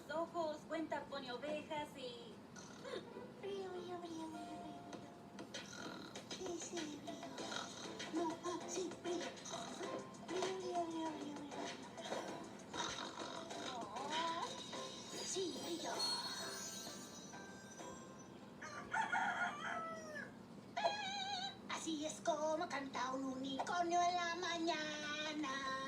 ojos, cuenta, pone ovejas y... Brillo, brillo, brillo, brillo, brillo. Sí, sí, brillo. No, sí, brillo. Brillo, brillo, brillo, brillo, brillo. Oh, sí, brillo. Así es como canta un unicornio en la mañana.